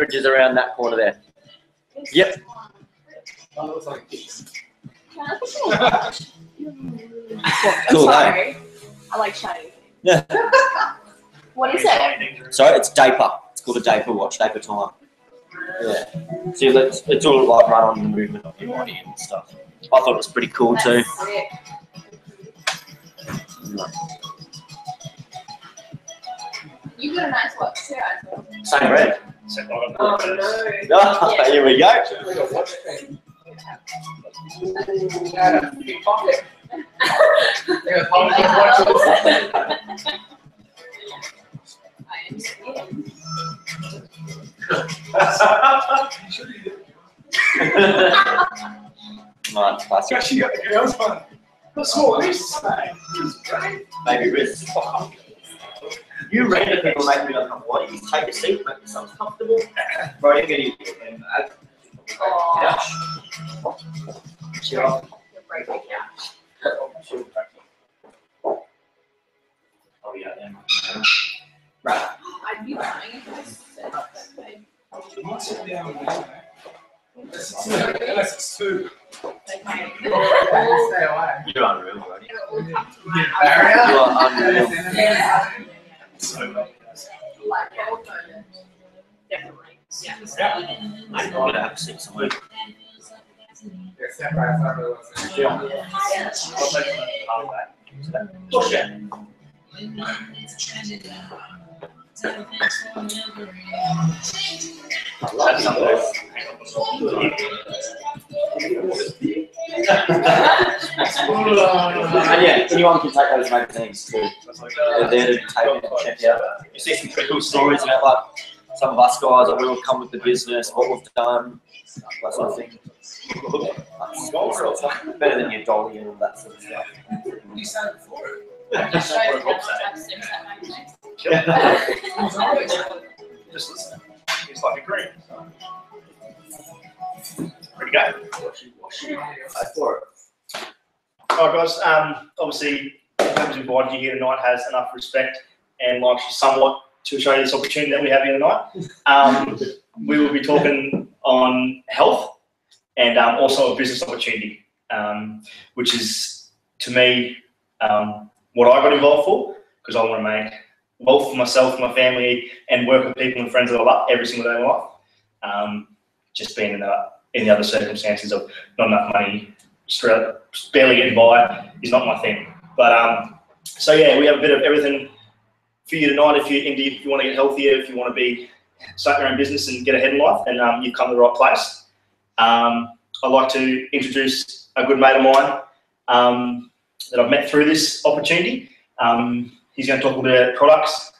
Fridge is around that corner there. Yep. Oh, it looks like Cool, eh? Sorry. I like shiny. Yeah. What is it? So it's Daper. It's called a Daper watch, Daper time. Yeah. So it's all like run on the movement of your body and stuff. I thought it was pretty cool too. That's sick. You got a nice watch too, I thought. Same red. Oh no. Oh, Yeah. here we go. like a watch thing. Yeah, a big pocket. Yeah, pocket watches. I am scared. Nice, classic. Actually got the girls one. The small wrists, mate. Great. Baby wrist. You random people make me uncomfortable. You take a seat, make yourself comfortable. Right, get you. Oh, Cheer off. you're breaking out. Oh yeah, then. Right. I'd be lying if I said that. You might sit down and down, unless it's two. Okay. Stay away. You're unreal, buddy. Get a barrier. You are unreal. Yeah. So, Like definitely. Yeah. I'm going to have to sit somewhere. yeah, separate. Push it. That's something. And yeah, anyone can take those magazines too. They're there to take and check out. You see some pretty cool stories about like some of us guys that we've come with the business, what we've done, that sort of thing. That's better than your dolly and all that sort of stuff. You said before. Just show you how much I've seen that magazine. Just listen. It's like a cream. Pretty good. Go for it. Alright guys, obviously whoever's invited you here tonight has enough respect and likes you somewhat to show you this opportunity that we have here tonight. We will be talking on health and also a business opportunity, which is to me what I got involved for, because I want to make wealth for myself, my family, and work with people and friends that I love every single day of my life. Just being in the other circumstances of not enough money, barely getting by is not my thing. But so yeah, we have a bit of everything for you tonight. If you want to get healthier, if you want to start your own business and get ahead in life, then you've come to the right place. I'd like to introduce a good mate of mine that I've met through this opportunity. He's going to talk a bit about products,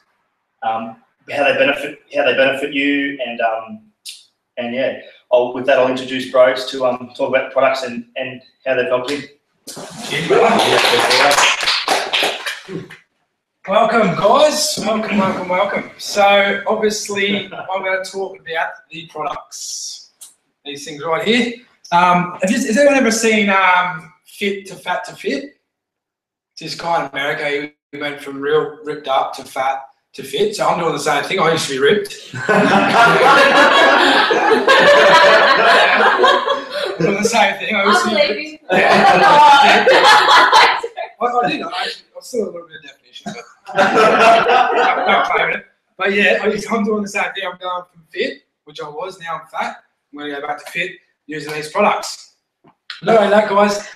how they benefit you, and yeah. With that, I'll introduce Bros to talk about the products and how they've helped him. Welcome, guys. Welcome. So, obviously, I'm going to talk about the products. These things right here. Has anyone ever seen Fit to Fat to Fit? This guy in America, he went from real ripped up to fat to fit. So I'm doing the same thing. I used to be ripped. Doing the same thing. I used to be ripped. I did. I still a little bit of definition, but I'm not claiming it. But yeah, I'm doing the same thing. I'm going from fit, which I was, now I'm fat. I'm going to go back to fit using these products. Not only that, guys,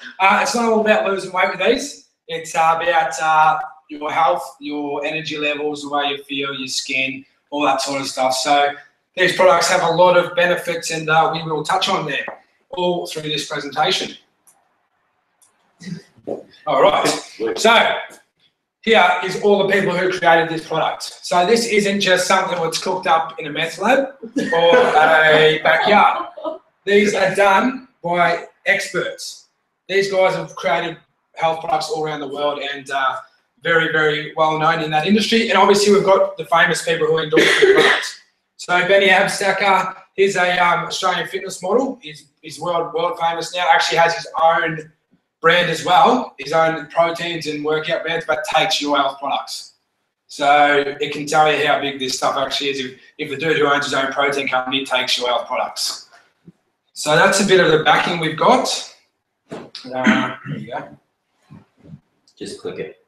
it's not all about losing weight with these. It's about your health, your energy levels, the way you feel, your skin, all that sort of stuff. So these products have a lot of benefits, and we will touch on them all through this presentation. All right. So here is all the people who created this product. So this isn't just something that's cooked up in a meth lab or a backyard. These are done by experts. These guys have created health products all around the world and very, very well known in that industry. And obviously we've got the famous people who endorse the products. So Benny Abstacker, he's a Australian fitness model. He's world famous now. Actually has his own brand as well, his own proteins and workout brands, but takes your health products. So it can tell you how big this stuff actually is. If the dude who owns his own protein company takes your health products. So that's a bit of the backing we've got. There you go. Just click it.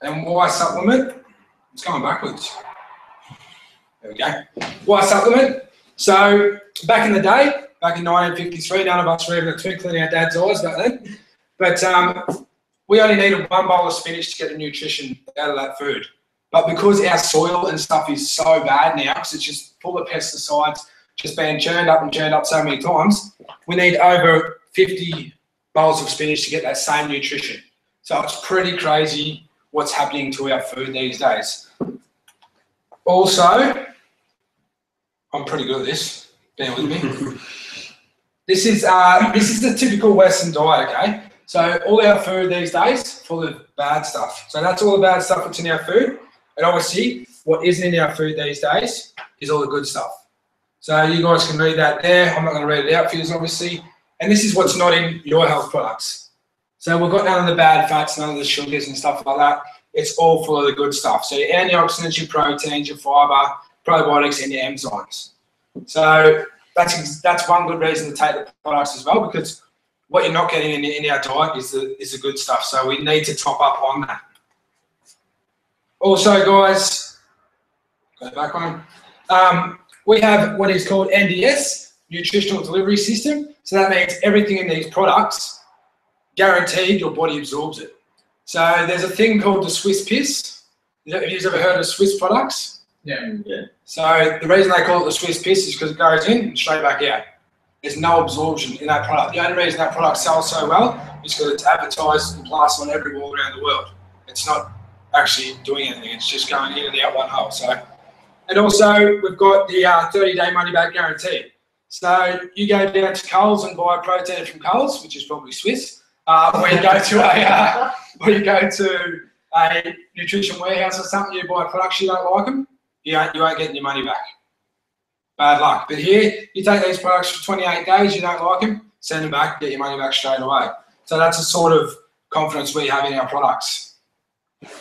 And why supplement? It's going backwards. There we go. Why supplement? So back in the day, back in 1953, none of us were even a twinkle in our dad's eyes back then. But we only needed one bowl of spinach to get the nutrition out of that food. But because our soil and stuff is so bad now, because it's just full of pesticides, just being churned up so many times, we need over 50 bowls of spinach to get that same nutrition. So it's pretty crazy what's happening to our food these days. Also, I'm pretty good at this, bear with me. This is the typical Western diet, okay? So all our food these days, full of bad stuff. So that's all the bad stuff that's in our food. And obviously, what isn't in our food these days is all the good stuff. So you guys can read that there. I'm not going to read it out for you, obviously. And this is what's not in your health products. So we've got none of the bad fats, none of the sugars and stuff like that. It's all full of the good stuff. So your antioxidants, your proteins, your fibre, probiotics, and your enzymes. So that's one good reason to take the products as well, because what you're not getting in our diet is the good stuff. So we need to top up on that. Also, guys, go back one. We have what is called NDS, Nutritional Delivery System. So that means everything in these products, guaranteed your body absorbs it. So there's a thing called the Swiss piss. Have you ever heard of Swiss products? Yeah. So the reason they call it the Swiss piss is because it goes in and straight back out. There's no absorption in that product. The only reason that product sells so well is because it's advertised and plastered on every wall around the world. It's not actually doing anything. It's just going in and out one hole. So, and also we've got the 30-day money-back guarantee. So you go down to Coles and buy a protein from Coles, which is probably Swiss, or you go to a nutrition warehouse or something, you buy products, you don't like them, you ain't getting your money back. Bad luck. But here, you take these products for 28 days, you don't like them, send them back, get your money back straight away. So that's the sort of confidence we have in our products.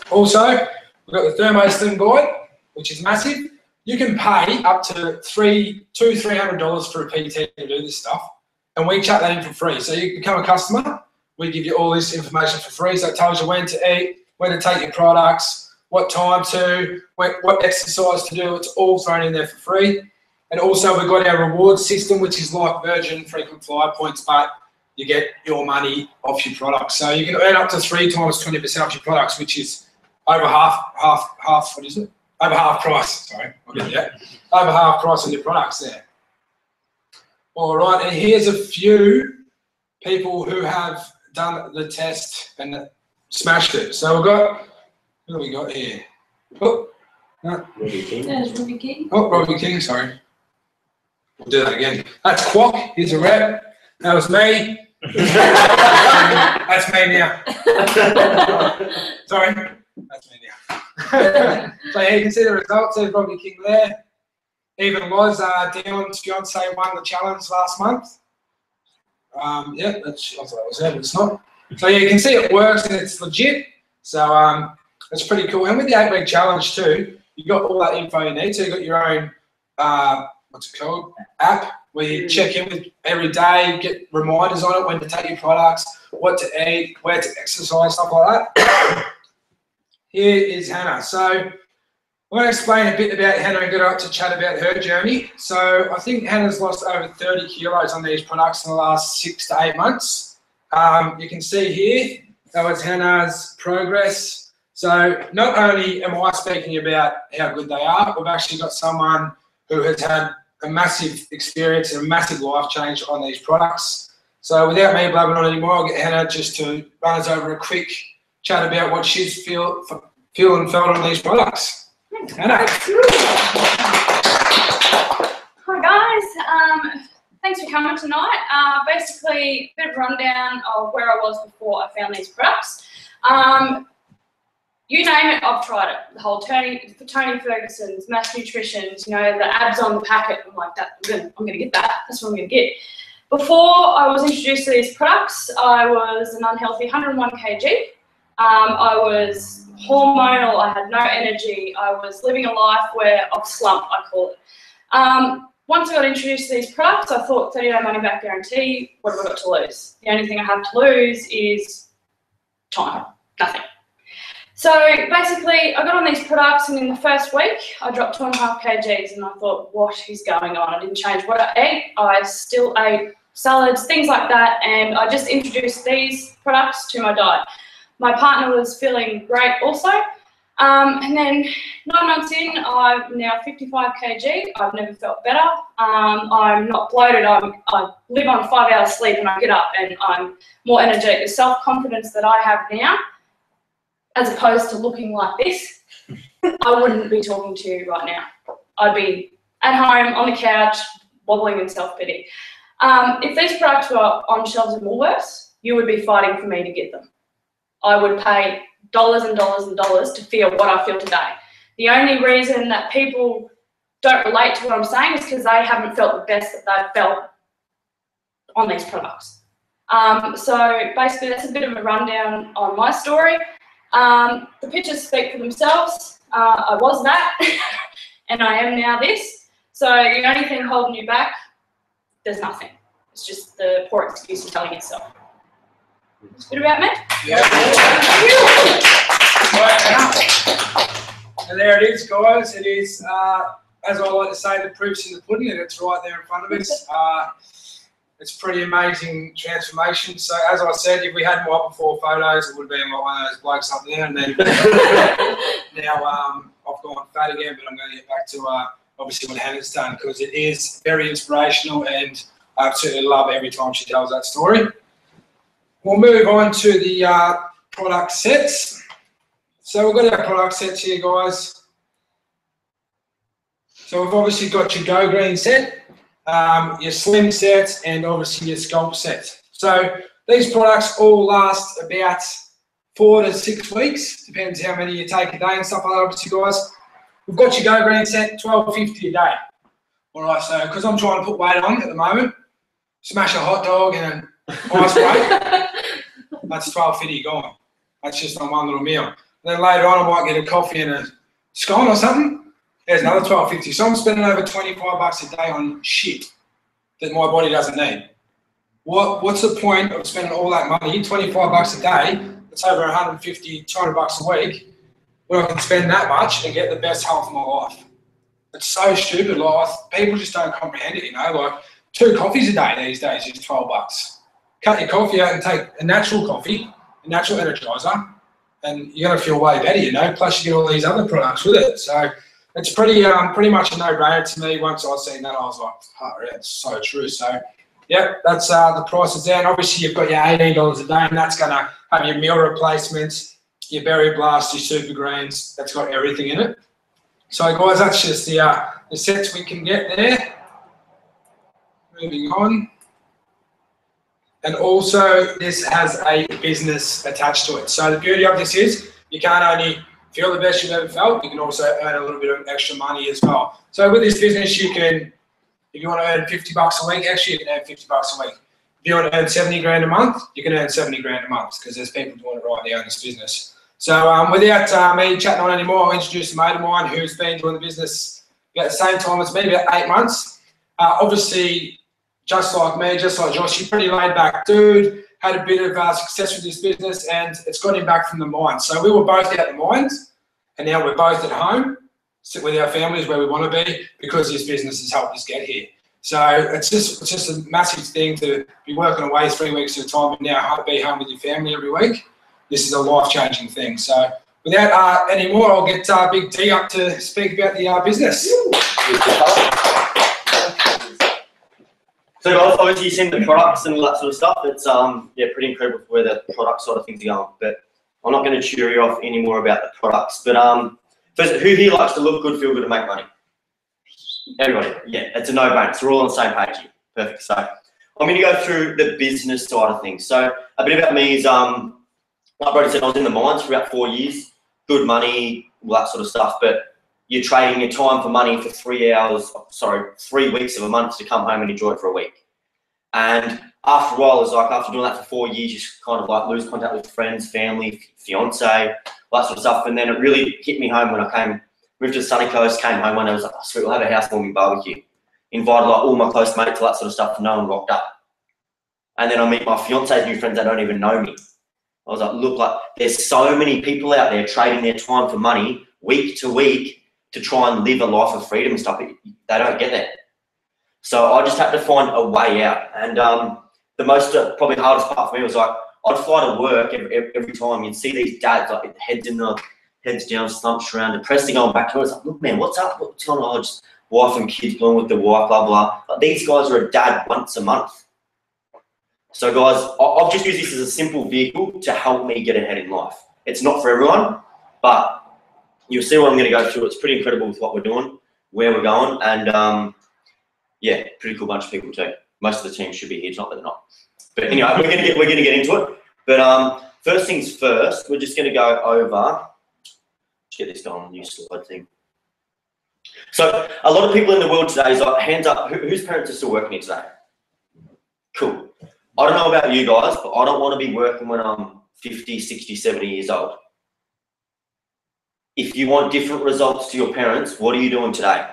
Also, we've got the ThermoSlim guide, which is massive. You can pay up to $300 for a PT to do this stuff, and we chuck that in for free. So you become a customer, we give you all this information for free. So it tells you when to eat, when to take your products, what time to, what exercise to do. It's all thrown in there for free. And also we've got our reward system, which is like Virgin frequent flyer points, but you get your money off your products. So you can earn up to 3 times 20% off your products, which is over half, what is it? Over half price, sorry, I'll get that. Over half price on your products there. All right, and here's a few people who have done the test and smashed it. So we've got, who do we got here? Oh, no. There's Ruby King. Oh, Robbie King, sorry. We'll do that again. That's Quack, here's a rep. That was me. That's me now. Sorry, that's me now. So yeah, you can see the results. There's Robbie King there. Even Loz, Dion's fiance, won the challenge last month. Yeah, I thought that was there, but it's not. So yeah, you can see it works and it's legit. So it's pretty cool. And with the 8-week challenge too, you got all that info you need. So you got your own what's it called? App where you check in with every day, get reminders on it when to take your products, what to eat, where to exercise, stuff like that. Here is Hannah. So I want to explain a bit about Hannah and get her up to chat about her journey. So I think Hannah's lost over 30 kilos on these products in the last 6 to 8 months. You can see here, that was Hannah's progress. So not only am I speaking about how good they are, we've actually got someone who has had a massive experience and a massive life change on these products. So without me blabbing on anymore, I'll get Hannah just to run us over a quick chat about what she's feel and felt on these products. Hannah. Hi guys, thanks for coming tonight. Basically, a bit of rundown of where I was before I found these products. You name it, I've tried it. The whole Tony Ferguson's, Mass Nutrition's, you know, the abs on the packet. I'm like, I'm gonna get that. That's what I'm gonna get. Before I was introduced to these products, I was an unhealthy 101 kg. I was hormonal. I had no energy. I was living a life of slump, I call it. Once I got introduced to these products, I thought 30-day money-back guarantee, what have I got to lose? The only thing I have to lose is time, nothing. So basically, I got on these products, and in the first week, I dropped 2.5 kgs, and I thought, what is going on? I didn't change what I ate. I still ate salads, things like that, and I just introduced these products to my diet. My partner was feeling great also, and then 9 months in, I'm now 55 kg. I've never felt better. I'm not bloated. I live on 5 hours sleep, and I get up, and I'm more energetic. The self-confidence that I have now, as opposed to looking like this, I wouldn't be talking to you right now. I'd be at home on the couch, wobbling in self-pity. If these products were on shelves in Woolworths, you would be fighting for me to get them. I would pay dollars and dollars and dollars to feel what I feel today. The only reason that people don't relate to what I'm saying is because they haven't felt the best that they've felt on these products. So basically, that's a bit of a rundown on my story. The pictures speak for themselves. I was that, and I am now this. So the only thing holding you back, there's nothing. It's just the poor excuse you're telling yourself. It's good about me? Yeah. And there it is, guys. It is, as I like to say, the proof's in the pudding, and it's right there in front of us. It's pretty amazing transformation. So as I said, if we had my before photos, it would have been like one of those blokes up there, and then now I've gone fat again, but I'm going to get back to obviously what Hannah's done, because it is very inspirational, and I absolutely love every time she tells that story. We'll move on to the product sets. So we've got our product sets here, guys. So we've obviously got your Go Green set, your Slim set, and obviously your Sculpt set. So these products all last about 4 to 6 weeks, depends how many you take a day and stuff like that, obviously, guys. We've got your Go Green set, $12.50 a day. All right, so because I'm trying to put weight on at the moment, smash a hot dog and an ice cream, that's $12.50 gone. That's just on one little meal. And then later on, I might get a coffee and a scone or something. There's another $12.50. So I'm spending over $25 a day on shit that my body doesn't need. What's the point of spending all that money, $25 a day? It's over $150, $200 a week, when I can spend that much and get the best health of my life. It's so stupid. Like, people just don't comprehend it. You know, like 2 coffees a day these days is $12. Cut your coffee out and take a natural coffee, a natural energizer, and you're going to feel way better, you know, plus you get all these other products with it. So it's pretty much a no-brainer to me. Once I seen that, I was like, oh, yeah, it's so true. So, yeah, that's the prices there. And obviously you've got your $18 a day, and that's going to have your meal replacements, your Berry Blast, your Super Greens. That's got everything in it. So, guys, that's just the sets we can get there. Moving on. And also, this has a business attached to it. So the beauty of this is you can't only feel the best you've ever felt, you can also earn a little bit of extra money as well. So with this business, you can, if you want to earn $50 a week, actually you can earn $50 a week. If you want to earn 70 grand a month, you can earn 70 grand a month, because there's people doing it right now in this business. So without me chatting on anymore, I'll introduce a mate of mine who's been doing the business about the same time as me, about 8 months. Obviously, just like me, just like Josh, he's a pretty laid back dude, had a bit of success with this business, and it's got him back from the mines. So we were both out the mines, and now we're both at home, sit with our families where we want to be, because this business has helped us get here. So it's just a massive thing to be working away 3 weeks at a time and now be home with your family every week. This is a life-changing thing. So without any more, I'll get Big D up to speak about the business. So guys, obviously you've seen the products and all that sort of stuff. It's yeah, pretty incredible where the product side of things are going. But I'm not going to cheer you off anymore about the products. But first, who here likes to look good, feel good, and make money? Everybody. Yeah, it's a no-brainer. So we're all on the same page here. Perfect. So I'm going to go through the business side of things. So a bit about me is, like Brody said, I was in the mines for about 4 years. Good money, all that sort of stuff. But you're trading your time for money for 3 weeks of a month to come home and enjoy it for a week. And after a while, it's like after doing that for 4 years, you just kind of like lose contact with friends, family, fiance, that sort of stuff. And then it really hit me home when I moved to the sunny coast, came home and I was like, oh, sweet, we'll have a housewarming barbecue. Invited like all my close mates, all that sort of stuff, and no one rocked up. And then I meet my fiance's new friends that don't even know me. I was like, look, like there's so many people out there trading their time for money week to week to try and live a life of freedom and stuff. They don't get that. So I just had to find a way out. And the most probably hardest part for me was like, I'd fly to work every time. You'd see these dads like heads down, slumped around, depressed, going back to it. It's like, look, man, what's up? What's going on? Just wife and kids playing with the wife, blah, blah. But these guys are a dad once a month. So guys, I've just used this as a simple vehicle to help me get ahead in life. It's not for everyone, but you'll see what I'm going to go through. It's pretty incredible with what we're doing, where we're going, and yeah, pretty cool bunch of people too. Most of the team should be here, it's not that they're not. But anyway, we're gonna get into it. But first things first, we're just gonna go over. Let's get this going on the new slide thing. So a lot of people in the world today is like, hands up, whose parents are still working here today? Cool. I don't know about you guys, but I don't want to be working when I'm 50, 60, 70 years old. If you want different results to your parents, what are you doing today?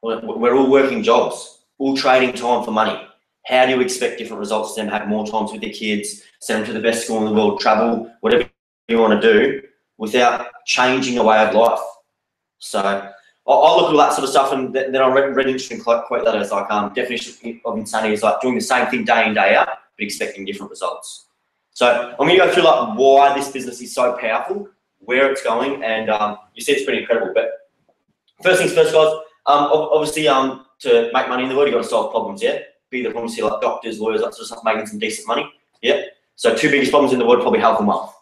We're all working jobs, all trading time for money. How do you expect different results to them, have more times with their kids, send them to the best school in the world, travel, whatever you want to do, without changing a way of life? So I look at all that sort of stuff, and then I read an interesting quote that is like, definition of insanity is like doing the same thing day in, day out, but expecting different results. So I'm going to go through like why this business is so powerful, where it's going, and you see it's pretty incredible. But first things first, guys, obviously to make money in the world, you've got to solve problems, yeah? Be the problems here like doctors, lawyers, that sort of stuff, making some decent money, yeah? So two biggest problems in the world, probably health and wealth.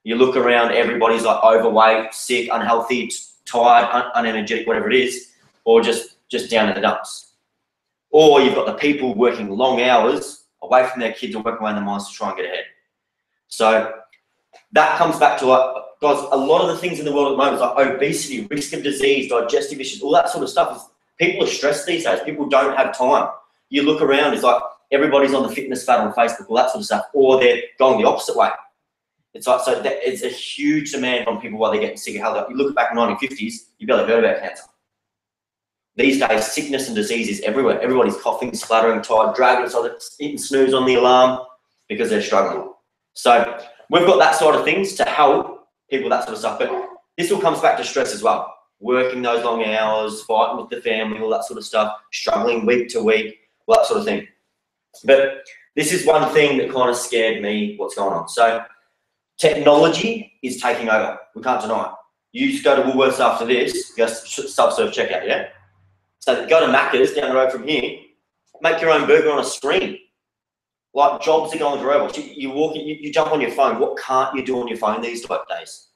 You look around, everybody's like overweight, sick, unhealthy, tired, unenergetic, whatever it is, or just down in the dumps. Or you've got the people working long hours away from their kids or working away in their minds to try and get ahead. So that comes back to like, guys, a lot of the things in the world at the moment is like obesity, risk of disease, digestive issues, all that sort of stuff. People are stressed these days. People don't have time. You look around, it's like everybody's on the fitness fad on Facebook, all that sort of stuff, or they're going the opposite way. It's like, so that it's a huge demand on people while they're getting sick of health. Like you look back in the 1950s, you barely heard about cancer. These days, sickness and disease is everywhere. Everybody's coughing, spluttering, tired, dragging, so they're hitting snooze on the alarm because they're struggling. So we've got that side of things to help people, that sort of stuff. But this all comes back to stress as well. Working those long hours, fighting with the family, all that sort of stuff, struggling week to week, all that sort of thing. But this is one thing that kind of scared me, what's going on. So technology is taking over. We can't deny it. You just go to Woolworths after this, just self-serve checkout, yeah? So go to Macca's down the road from here, make your own burger on a screen. Like jobs are going to robots. You walk, you jump on your phone. What can't you do on your phone these days?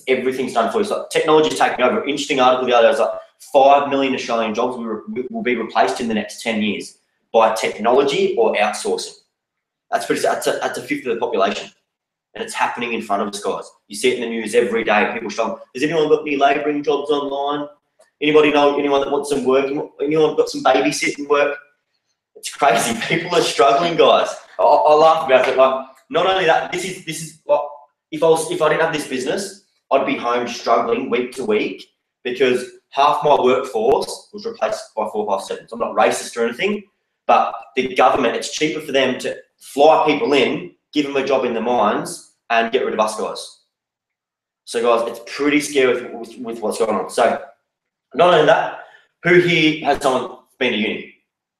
Everything's done for you. So technology is taking over. Interesting article the other day was like 5 million Australian jobs will be replaced in the next 10 years by technology or outsourcing. That's a fifth of the population. And it's happening in front of us, guys. You see it in the news every day. People struggle. Has anyone got any labouring jobs online? Anybody know anyone that wants some work? Anyone got some babysitting work? It's crazy. People are struggling, guys. I laugh about it. Like, not only that, this is like, if I didn't have this business, I'd be home struggling week to week because half my workforce was replaced by 457s. I'm not racist or anything, but the government, it's cheaper for them to fly people in, give them a job in the mines, and get rid of us guys. So guys, it's pretty scary with what's going on. So not only that, who here has someone been to uni?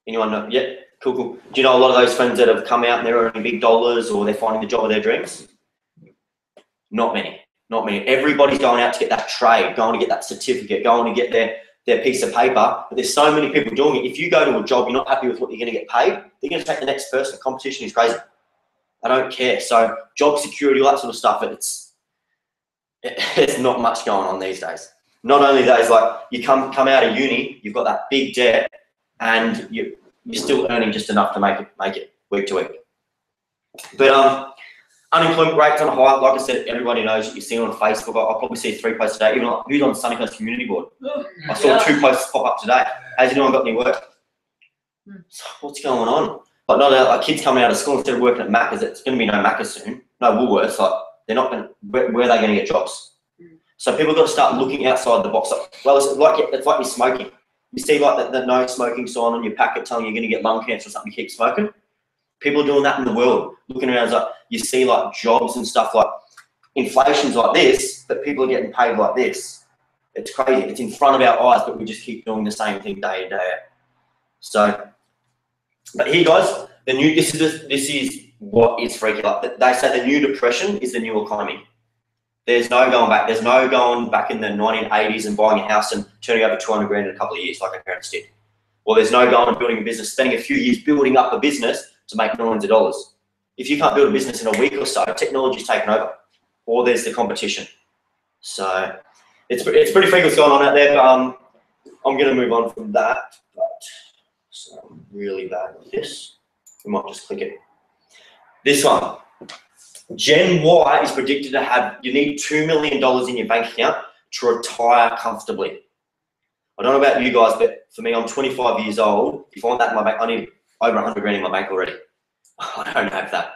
Anyone know? Yeah, cool. Do you know a lot of those friends that have come out and they're earning big dollars or they're finding the job of their dreams? Not many. Everybody's going out to get that trade, going to get that certificate, going to get their piece of paper. But there's so many people doing it. If you go to a job, you're not happy with what you're going to get paid, they're going to take the next person. Competition is crazy. I don't care. So job security, all that sort of stuff, it's not much going on these days. Not only that, it's like you come out of uni, you've got that big debt, and you're still earning just enough to make it week to week. But unemployment rates on a high. Like I said, everybody knows. You see it on Facebook. I'll probably see 3 posts today. Even who's on the Sunny Coast Community Board? I saw 2 posts pop up today. Has anyone got any work? So what's going on? Like, not like kids coming out of school instead of working at Macca's, it's going to be no Macca's soon, no Woolworths. Like, they're not going to, where are they going to get jobs? So people got to start looking outside the box. Well, it's like you're smoking. You see like the no smoking sign on your packet telling you're going to get lung cancer or something, you keep smoking. People are doing that in the world. Looking around, like you see like jobs and stuff, like inflation's like this, but people are getting paid like this. It's crazy. It's in front of our eyes, but we just keep doing the same thing day in, day out. So, but here guys, this is what is freaking out. They say the new depression is the new economy. There's no going back. There's no going back in the 1980s and buying a house and turning over 200 grand in a couple of years like our parents did. Or there's no going and building a business, spending a few years building up a business to make millions of dollars. If you can't build a business in a week or so, technology's taken over. Or there's the competition. So it's pretty freaky what's going on out there, but I'm going to move on from that. But so I'm really bad with this. We might just click it. This one. Gen Y is predicted to have, you need $2 million in your bank account to retire comfortably. I don't know about you guys, but for me, I'm 25 years old. If I want that in my bank, I need over 100 grand in my bank already. I don't have that.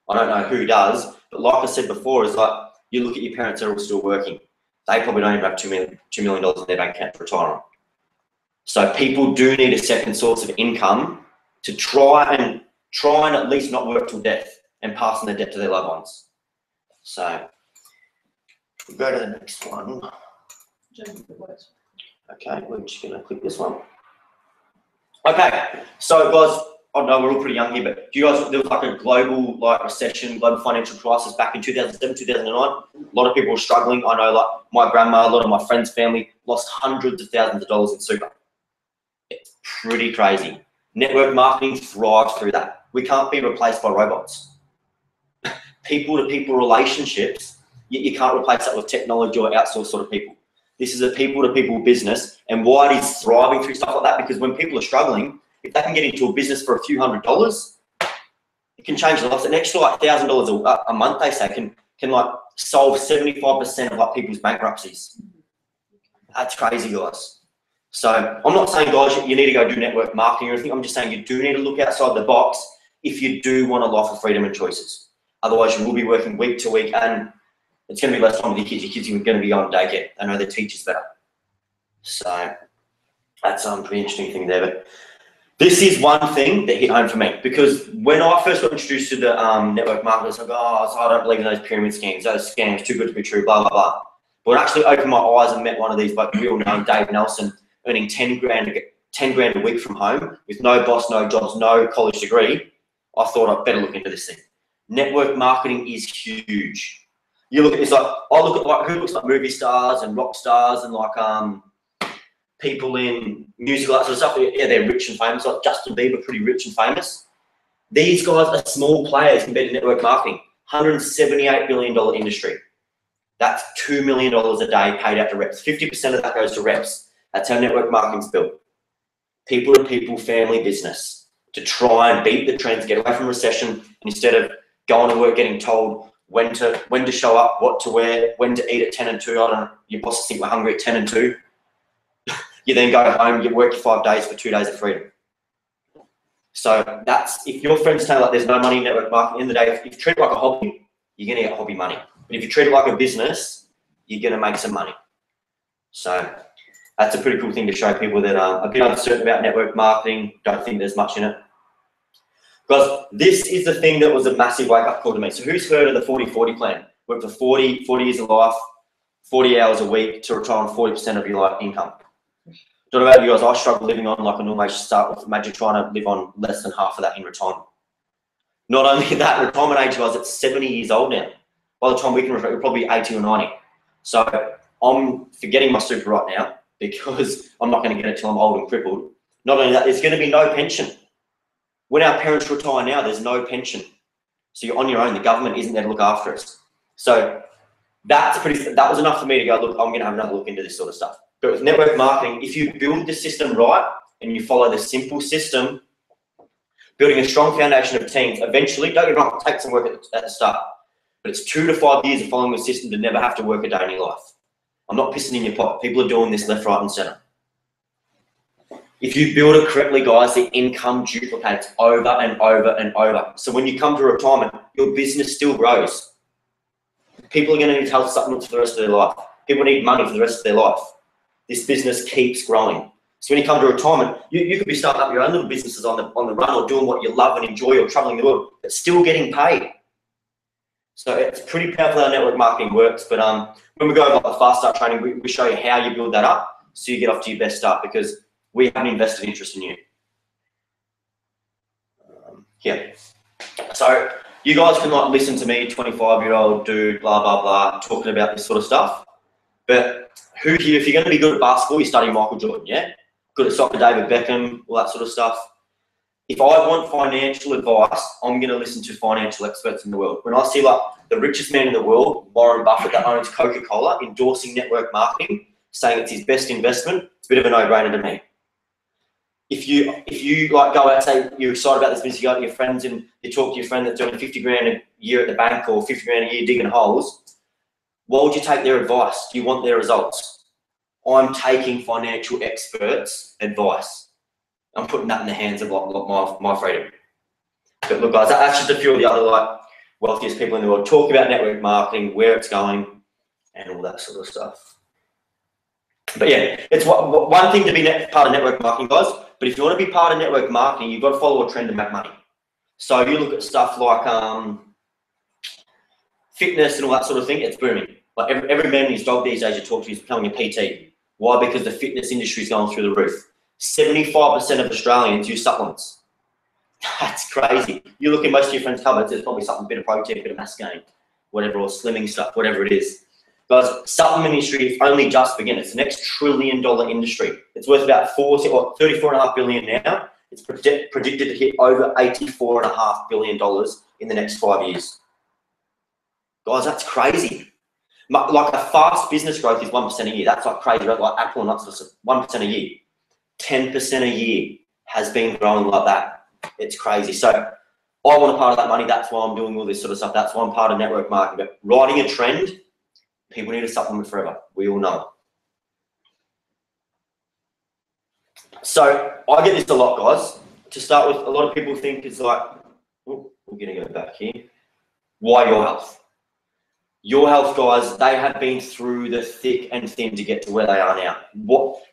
I don't know who does, but like I said before, is like, you look at your parents that are all still working. They probably don't even have $2 million in their bank account to retire on. So people do need a second source of income to try and at least not work till death and pass on the debt to their loved ones. So we'll go to the next one. Okay, we're just gonna click this one. Okay, so guys, I know we're all pretty young here, but do you guys, there was like a global recession, global financial crisis back in 2007, 2009. A lot of people were struggling. I know like my grandma, a lot of my friends' family lost hundreds of thousands of dollars in super. It's pretty crazy. Network marketing thrives through that. We can't be replaced by robots. People-to-people relationships, you can't replace that with technology or outsourced sort of people. This is a people-to-people business, and why it is thriving through stuff like that, because when people are struggling, if they can get into a business for a few $100s, it can change their lives. An extra like $1,000 a month, they say, can like solve 75% of like people's bankruptcies. That's crazy, guys. So I'm not saying, guys, you need to go do network marketing or anything. I'm just saying you do need to look outside the box if you do want a life of freedom and choices. Otherwise, you will be working week to week, and it's going to be less time with your kids. Your kids are going to be on daycare. They know their teachers better. So that's a pretty interesting thing there. But this is one thing that hit home for me, because when I first got introduced to the network marketers, I go, oh, I don't believe in those pyramid schemes. Those scams, too good to be true, blah, blah, blah. But when I actually opened my eyes and met one of these, like real known Dave Nelson, earning 10 grand a week from home with no boss, no jobs, no college degree, I thought I'd better look into this thing. Network marketing is huge. You look at this, like I look at like who looks like movie stars and rock stars and like people in musical arts and stuff. Yeah, they're rich and famous. Like Justin Bieber, pretty rich and famous. These guys are small players compared to network marketing. $178 billion industry. That's $2 million a day paid out to reps. 50% of that goes to reps. That's how network marketing's built. People to people, family business to try and beat the trends, get away from recession, and instead of going to work getting told when to show up, what to wear, when to eat at 10 and 2. I don't know, your bosses think we're hungry at 10 and 2. You then go home, you work your 5 days for 2 days of freedom. So that's, if your friends tell you like there's no money in network marketing, in the day, if you treat it like a hobby, you're gonna get hobby money. But if you treat it like a business, you're gonna make some money. So that's a pretty cool thing to show people that are a bit uncertain about network marketing, don't think there's much in it. Because this is the thing that was a massive wake-up call to me. So who's heard of the 40-40 plan? Work for 40 years of life, 40 hours a week to retire on 40% of your life income. Don't know about you guys, I struggle living on like a normal age start with. Imagine trying to live on less than half of that in retirement. Not only that, retirement age, guys, it's 70 years old now. By the time we can retire, we're probably 80 or 90. So I'm forgetting my super right now because I'm not going to get it till I'm old and crippled. Not only that, there's going to be no pension. When our parents retire now, there's no pension. So you're on your own. The government isn't there to look after us. So that was enough for me to go, look, I'm going to have another look into this sort of stuff. But with network marketing, if you build the system right and you follow the simple system, building a strong foundation of teams, eventually, don't get me wrong, take some work at the start. But it's 2 to 5 years of following the system to never have to work a day in your life. I'm not pissing in your pot. People are doing this left, right, and center. If you build it correctly, guys, the income duplicates over and over and over. So when you come to retirement, your business still grows. People are going to need health supplements for the rest of their life. People need money for the rest of their life. This business keeps growing. So when you come to retirement, you could be starting up your own little businesses on the run, or doing what you love and enjoy, or traveling the world, but still getting paid. So it's pretty powerful how network marketing works. But when we go over the Fast Start training, we show you how you build that up so you get off to your best start, because we have an invested interest in you. Yeah. So you guys can like listen to me, 25-year-old dude, blah, blah, blah, talking about this sort of stuff. But who here, if you're going to be good at basketball, you study Michael Jordan, yeah? Good at soccer, David Beckham, all that sort of stuff. If I want financial advice, I'm going to listen to financial experts in the world. When I see like the richest man in the world, Warren Buffett, that owns Coca-Cola, endorsing network marketing, saying it's his best investment, it's a bit of a no-brainer to me. If you like go out and say you're excited about this business, you go to your friends and you talk to your friend that's doing 50 grand a year at the bank or 50 grand a year digging holes, why would you take their advice? Do you want their results? I'm taking financial experts' advice. I'm putting that in the hands of my freedom. But look, guys, that's just a few of the other like wealthiest people in the world. Talk about network marketing, where it's going, and all that sort of stuff. But yeah, it's one thing to be part of network marketing, guys. But if you want to be part of network marketing, you've got to follow a trend to make money. So you look at stuff like fitness and all that sort of thing, it's booming. Like every man and his dog these days you talk to is becoming a PT. Why? Because the fitness industry is going through the roof. 75% of Australians use supplements. That's crazy. You look in most of your friends' cupboards, there's probably something, a bit of protein, a bit of mass gain, whatever, or slimming stuff, whatever it is. Guys, supplement industry is only just beginning. It's the next $1 trillion industry. It's worth about $34.5 billion now. It's predicted to hit over $84.5 billion in the next 5 years. Guys, that's crazy. Like a fast business growth is 1% a year. That's like crazy, right? Like Apple and that's 1% a year. 10% a year has been growing like that. It's crazy. So I want a part of that money. That's why I'm doing all this sort of stuff. That's why I'm part of network marketing. But riding a trend, people need a supplement forever. We all know. So I get this a lot, guys. To start with, a lot of people think it's like, oh, we're going to go back here. Why your health? Your health, guys, they have been through the thick and thin to get to where they are now.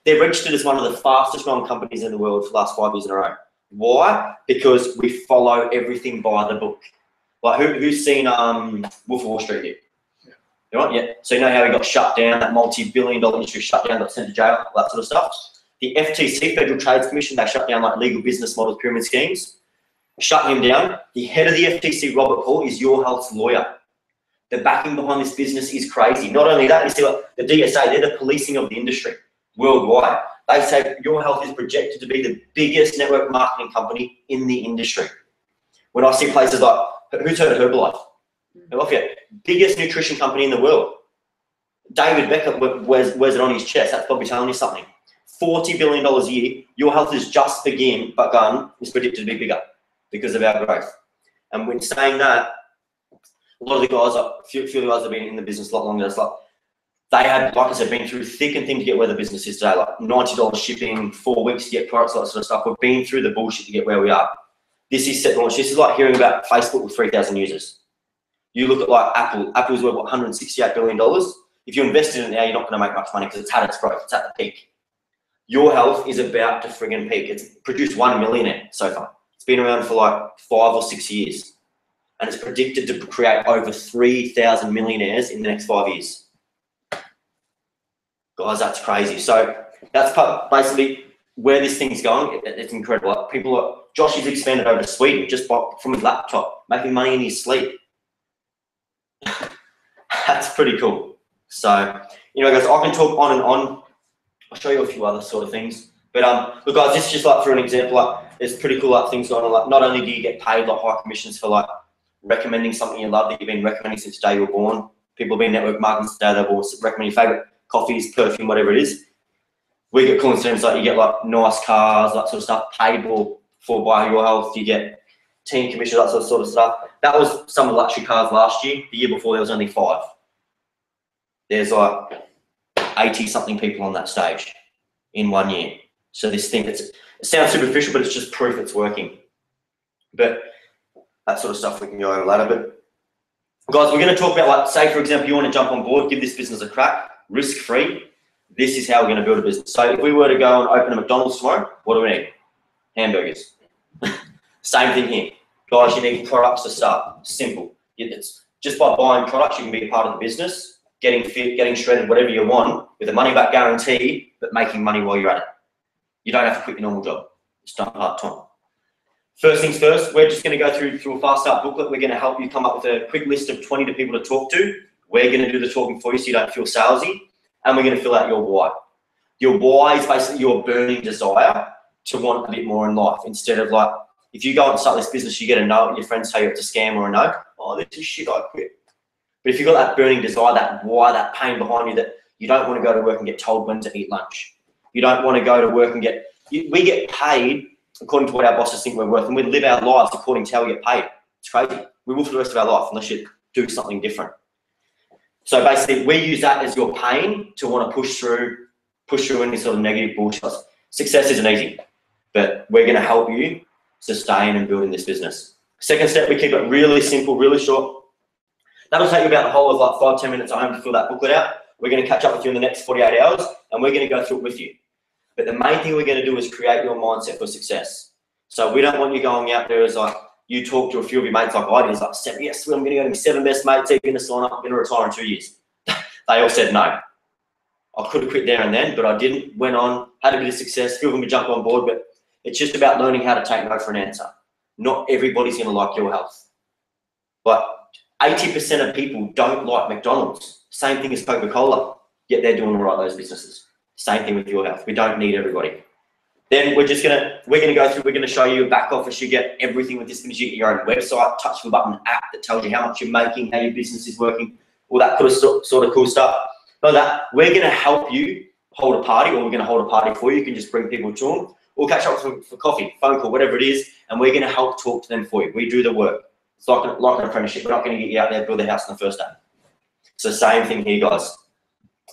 They're registered as one of the fastest growing companies in the world for the last 5 years in a row. Why? Because we follow everything by the book. Like who's seen Wolf of Wall Street here? Yeah. Right? Yeah. So you know how he got shut down, that multi-billion-dollar industry shut down, got sent to jail, all that sort of stuff. The FTC, Federal Trade Commission, they shut down like legal business models, pyramid schemes. Shut him down. The head of the FTC, Robert Hall, is Your Health's lawyer. The backing behind this business is crazy. Not only that, you see like the DSA, they're the policing of the industry worldwide. They say Your Health is projected to be the biggest network marketing company in the industry. When I see places like, who's heard of Herbalife? Herbalife, biggest nutrition company in the world. David Beckham wears it on his chest. That's probably telling you something. $40 billion a year. Your Health has just begun, is predicted to be bigger because of our growth. And when saying that, a lot of the guys, a few of the guys have been in the business a lot longer. It's like they had, like I said, been through thick and thin to get where the business is today. Like $90 shipping, 4 weeks to get products, all that sort of stuff. We've been through the bullshit to get where we are. This is set launch. This is like hearing about Facebook with 3,000 users. You look at like Apple. Apple's worth what, $168 billion. If you invest in it now, you're not going to make much money because it's had its growth. It's at the peak. Your Health is about to friggin' peak. It's produced 1 millionaire so far. It's been around for like 5 or 6 years. And it's predicted to create over 3,000 millionaires in the next 5 years. Guys, that's crazy. So that's basically where this thing's going. It's incredible. Like Josh has expanded over to Sweden just from his laptop, making money in his sleep. That's pretty cool. So, you know, guys, I can talk on and on. I'll show you a few other sort of things. But look, guys, this is just like for an example. Like, there's pretty cool like things going on. Like, not only do you get paid like high commissions for like recommending something you love that you've been recommending since the day you were born. People have been network marketing since the day they were born. Recommend your favorite coffees, perfume, whatever it is. We get cool incentives like you get like nice cars, that sort of stuff, payable for by Your Health. You get team commission, that sort of stuff. That was some of the luxury cars last year. The year before there was only 5. There's like 80 something people on that stage in 1 year. So this thing, it sounds superficial, but it's just proof it's working. But that sort of stuff we can go over later. But guys, we're going to talk about, like, say for example, you want to jump on board, give this business a crack, risk-free. This is how we're going to build a business. So if we were to go and open a McDonald's tomorrow, what do we need? Hamburgers. Same thing here. Guys, you need products to start. Simple. It's just by buying products, you can be a part of the business, getting fit, getting shredded, whatever you want, with a money-back guarantee, but making money while you're at it. You don't have to quit your normal job. It's done part-time. First things first, we're just going to go through a Fast Start booklet. We're going to help you come up with a quick list of 20 people to talk to. We're going to do the talking for you so you don't feel salesy. And we're going to fill out your why. Your why is basically your burning desire to want a bit more in life. Instead of, like, if you go and start this business, you get a no, your friends tell you it's a scam or a no. Oh, this is shit, I quit. But if you've got that burning desire, that why, that pain behind you, that you don't want to go to work and get told when to eat lunch. You don't want to go to work and we get paid according to what our bosses think we're worth, and we live our lives according to how we get paid. It's crazy. We will for the rest of our life unless you do something different. So basically, we use that as your pain to want to push through any sort of negative bullshit. Success isn't easy, but we're going to help you sustain and build in this business. Second step, we keep it really simple, really short. That'll take you about the whole of like 5-10 minutes at home to fill that booklet out. We're going to catch up with you in the next 48 hours, and we're going to go through it with you. But the main thing we're going to do is create your mindset for success. So we don't want you going out there as like, you talk to a few of your mates like I did, it's like, yes, I'm going to go to my 7 best mates, they're going to sign up, I'm going to retire in 2 years. They all said no. I could have quit there and then, but I didn't. Went on, had a bit of success, few of them jumped on board, but it's just about learning how to take no for an answer. Not everybody's going to like your health. But 80% of people don't like McDonald's. Same thing as Coca-Cola, yet they're doing all right, those businesses. Same thing with your health. We don't need everybody. Then we're gonna go through, we're gonna show you a back office. You get everything with this business. You get your own website, touch of a button app that tells you how much you're making, how your business is working, all that sort of cool stuff. Like that, we're gonna help you hold a party, or we're gonna hold a party for you. You can just bring people to them. We'll catch up for coffee, phone call, whatever it is, and we're gonna help talk to them for you. We do the work. It's like an apprenticeship. We're not gonna get you out there, build a house on the first day. It's the same thing here, guys.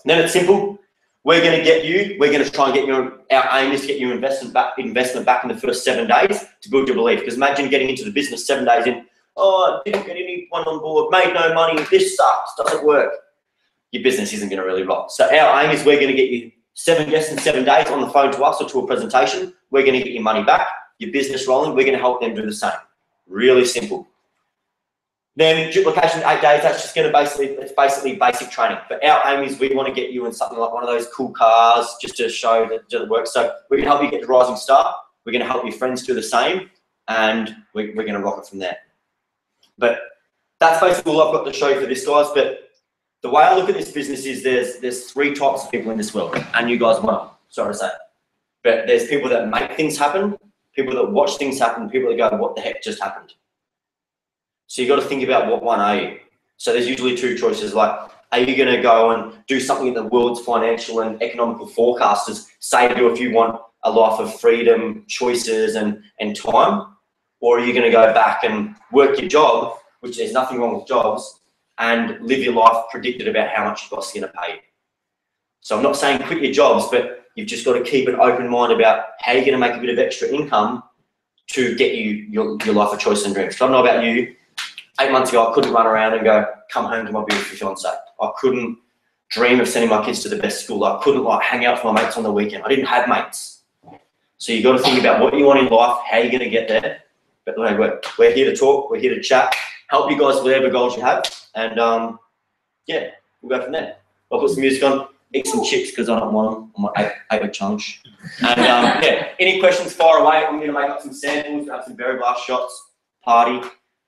And then it's simple. We're going to try and get you, our aim is to get you investment back in the first 7 days to build your belief. Because imagine getting into the business 7 days in, oh, didn't get anyone on board, made no money, this sucks, doesn't work. Your business isn't going to really rock. So our aim is we're going to get you 7 guests in 7 days on the phone to us or to a presentation. We're going to get your money back, your business rolling. We're going to help them do the same. Really simple. Then duplication in 8 days, that's just going to it's basically basic training. But our aim is we want to get you in something like one of those cool cars just to show that it works. So we're going to help you get to Rising Star. We're going to help your friends do the same, and we're going to rock it from there. But that's basically all I've got to show you for this, guys. But the way I look at this business is there's 3 types of people in this world, and you guys know, sorry to say. But there's people that make things happen, people that watch things happen, people that go, what the heck just happened? So you got to think about what one are you. So there's usually 2 choices, like, are you going to go and do something that the world's financial and economical forecasters say to do if you want a life of freedom, choices, and time? Or are you going to go back and work your job, which there's nothing wrong with jobs, and live your life predicted about how much your boss is going to pay you? So I'm not saying quit your jobs, but you've just got to keep an open mind about how you're going to make a bit of extra income to get you your life of choice and dreams. So I don't know about you. 8 months ago, I couldn't run around and go, come home to my beautiful fiance. I couldn't dream of sending my kids to the best school. I couldn't hang out with my mates on the weekend. I didn't have mates. So you got to think about what you want in life, how you're going to get there. But we're here to talk, we're here to chat, help you guys with whatever goals you have, and yeah, we'll go from there. I'll put some music on, eat some chips because I don't want them on my 8-week challenge. And yeah, any questions, fire away. I'm going to make up some samples, have some berry blast shots, party.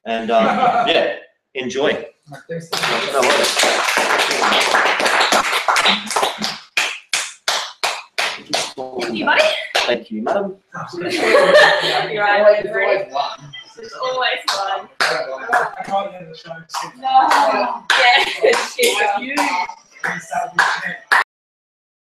And yeah, enjoy. Thanks. No worries. Thank you, buddy. Thank you, madam. You're right. It's always fun. I can't end the show. No. Yeah. It's you.